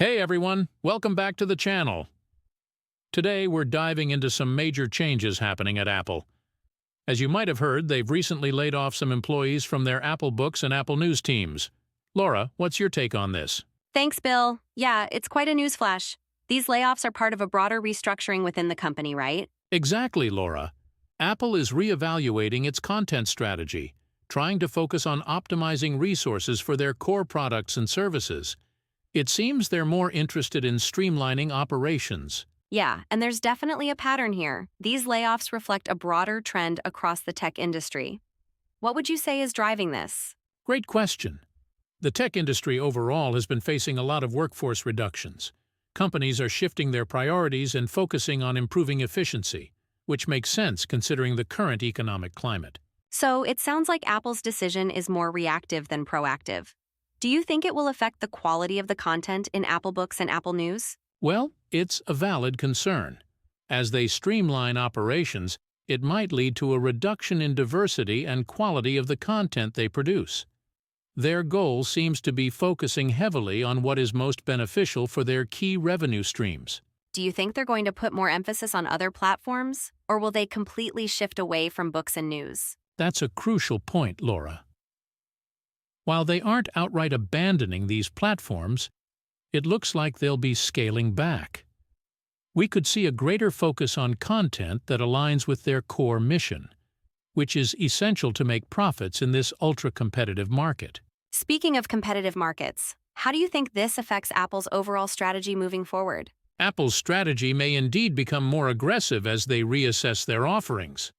Hey everyone, welcome back to the channel. Today we're diving into some major changes happening at Apple. As you might have heard, they've recently laid off some employees from their Apple Books and Apple News teams. Laura, what's your take on this? Thanks, Bill. Yeah, it's quite a newsflash. These layoffs are part of a broader restructuring within the company, right? Exactly, Laura. Apple is reevaluating its content strategy, trying to focus on optimizing resources for their core products and services. It seems they're more interested in streamlining operations. Yeah, and there's definitely a pattern here. These layoffs reflect a broader trend across the tech industry. What would you say is driving this? Great question. The tech industry overall has been facing a lot of workforce reductions. Companies are shifting their priorities and focusing on improving efficiency, which makes sense considering the current economic climate. So it sounds like Apple's decision is more reactive than proactive. Do you think it will affect the quality of the content in Apple Books and Apple News? Well, it's a valid concern. As they streamline operations, it might lead to a reduction in diversity and quality of the content they produce. Their goal seems to be focusing heavily on what is most beneficial for their key revenue streams. Do you think they're going to put more emphasis on other platforms, or will they completely shift away from books and news? That's a crucial point, Laura. While they aren't outright abandoning these platforms, it looks like they'll be scaling back. We could see a greater focus on content that aligns with their core mission, which is essential to make profits in this ultra-competitive market. Speaking of competitive markets, how do you think this affects Apple's overall strategy moving forward? Apple's strategy may indeed become more aggressive as they reassess their offerings.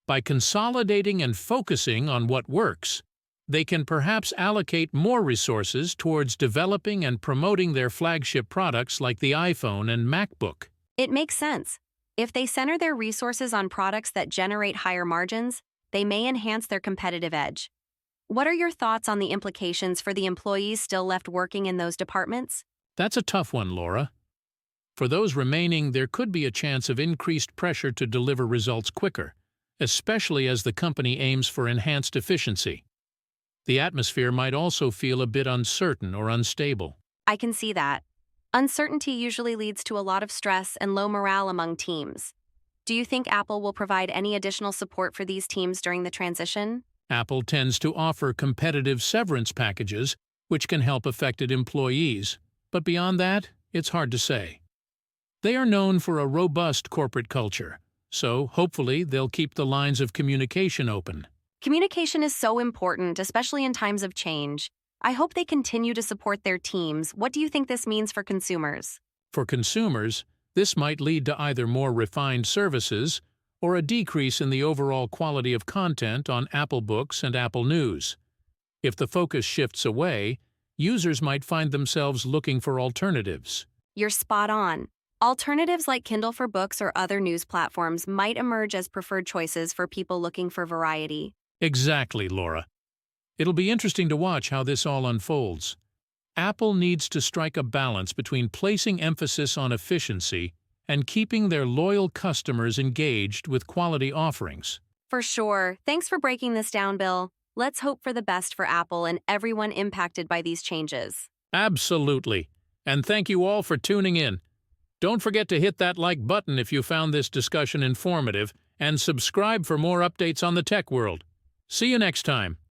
By consolidating and focusing on what works, they can perhaps allocate more resources towards developing and promoting their flagship products like the iPhone and MacBook. It makes sense. If they center their resources on products that generate higher margins, they may enhance their competitive edge. What are your thoughts on the implications for the employees still left working in those departments? That's a tough one, Laura. For those remaining, there could be a chance of increased pressure to deliver results quicker, especially as the company aims for enhanced efficiency. The atmosphere might also feel a bit uncertain or unstable. I can see that. Uncertainty usually leads to a lot of stress and low morale among teams. Do you think Apple will provide any additional support for these teams during the transition? Apple tends to offer competitive severance packages, which can help affected employees, but beyond that, it's hard to say. They are known for a robust corporate culture, so hopefully they'll keep the lines of communication open. Communication is so important, especially in times of change. I hope they continue to support their teams. What do you think this means for consumers? For consumers, this might lead to either more refined services or a decrease in the overall quality of content on Apple Books and Apple News. If the focus shifts away, users might find themselves looking for alternatives. You're spot on. Alternatives like Kindle for Books or other news platforms might emerge as preferred choices for people looking for variety. Exactly, Laura. It'll be interesting to watch how this all unfolds. Apple needs to strike a balance between placing emphasis on efficiency and keeping their loyal customers engaged with quality offerings. For sure. Thanks for breaking this down, Bill. Let's hope for the best for Apple and everyone impacted by these changes. Absolutely. And thank you all for tuning in. Don't forget to hit that like button if you found this discussion informative, and subscribe for more updates on the tech world. See you next time.